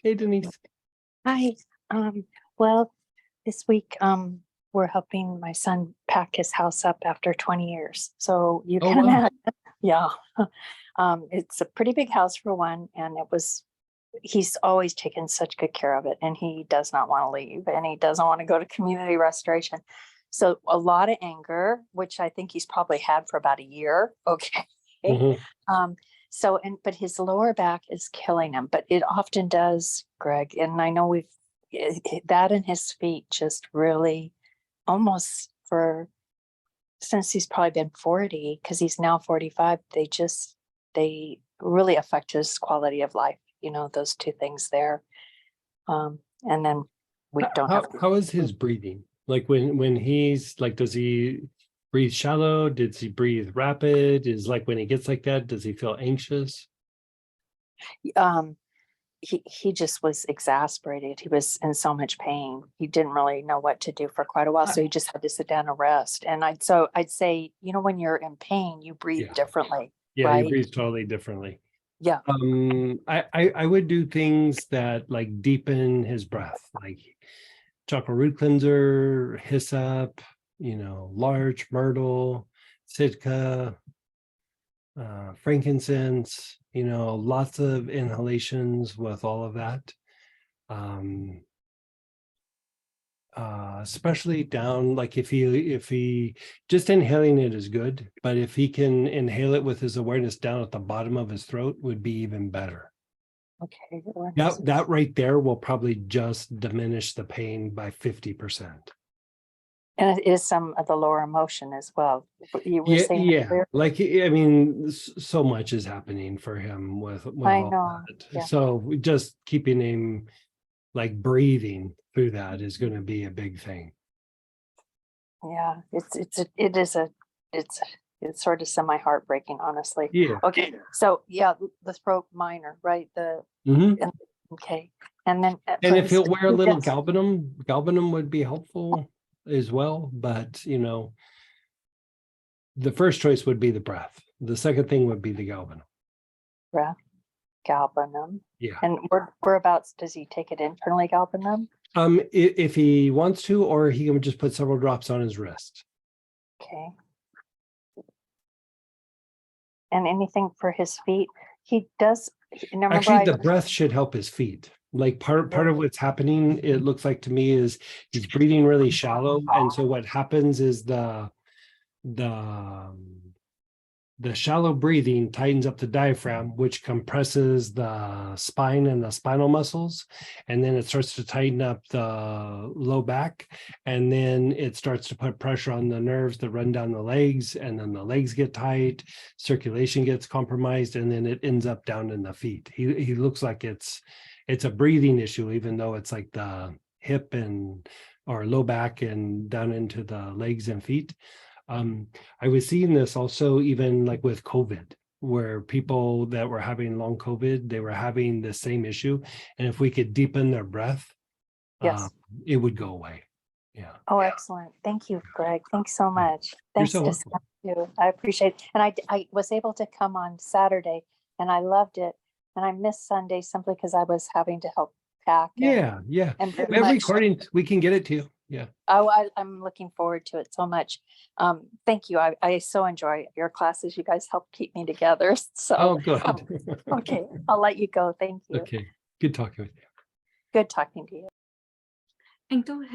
Hey, Denise. Hi. Well, this week, we're helping my son pack his house up after 20 years. So you Oh, can wow. imagine, yeah. It's a pretty big house for one, and he's always taken such good care of it, and he does not want to leave, and he doesn't want to go to community restoration. So a lot of anger, which I think he's probably had for about a year. Okay. Mhm. Um, but his lower back is killing him, but it often does, Greg. And I know that and his feet just really almost since he's probably been 40, because he's now 45, they really affect his quality of life, those two things there. And then we don't have. How is his breathing? Like when he's like, does he breathe shallow? Does he breathe rapid? Is like when he gets like that, does he feel anxious? um he just was exasperated. He was in so much pain. He didn't really know what to do for quite a while. So he just had to sit down and rest. And I'd say, when you're in pain, you breathe Yeah. differently, Yeah, he right? breathes totally differently. Yeah. I would do things that like deepen his breath, like chocolate root cleanser, hyssop, larch, myrtle, sitka, frankincense, lots of inhalations with all of that. Um, especially down, like if he just inhaling it is good, but if he can inhale it with his awareness down at the bottom of his throat would be even better. Okay. That right there will probably just diminish the pain by 50%. And it is some of the lower emotion as well. You were Yeah, saying yeah. earlier. Like, I mean, so much is happening for him with I all know. that. Yeah. So just keeping him like breathing through that is going to be a big thing. Yeah. It's sort of semi heartbreaking, honestly. Yeah. Okay. So yeah, the throat minor, right? Mhm. Okay. And then And for if his, he'll wear a little yes. galbanum would be helpful as well. But the first choice would be the breath. The second thing would be the galbanum. Breath, galbanum. Yeah. And whereabouts does he take it internally, galbanum? If he wants to, or he can just put several drops on his wrist. Okay. And anything for his feet? He does. Now remember, Actually, the breath should help his feet. Like part of what's happening, it looks like to me, is he's breathing really shallow, and so what happens is the the shallow breathing tightens up the diaphragm, which compresses the spine and the spinal muscles. And then it starts to tighten up the low back. And then it starts to put pressure on the nerves that run down the legs. And then the legs get tight, circulation gets compromised, and then it ends up down in the feet. He looks like it's a breathing issue, even though it's like the hip or low back and down into the legs and feet. I was seeing this also even like with COVID, where people that were having long COVID, they were having the same issue. And if we could deepen their breath, yes. it would go away. Yeah. Oh, excellent. Thank you, Greg. Thanks so much. You're Thanks so to welcome. you. I appreciate it. And I was able to come on Saturday and I loved it. And I missed Sunday simply because I was having to help pack. Yeah. And pretty We have much, recordings. We can get it to you. Yeah. I'm looking forward to it so much. Thank you. I so enjoy your classes. You guys help keep me together. So, Oh, good. okay, I'll let you go. Thank you. Okay. Good talking with you. Good talking to you. And go ahead.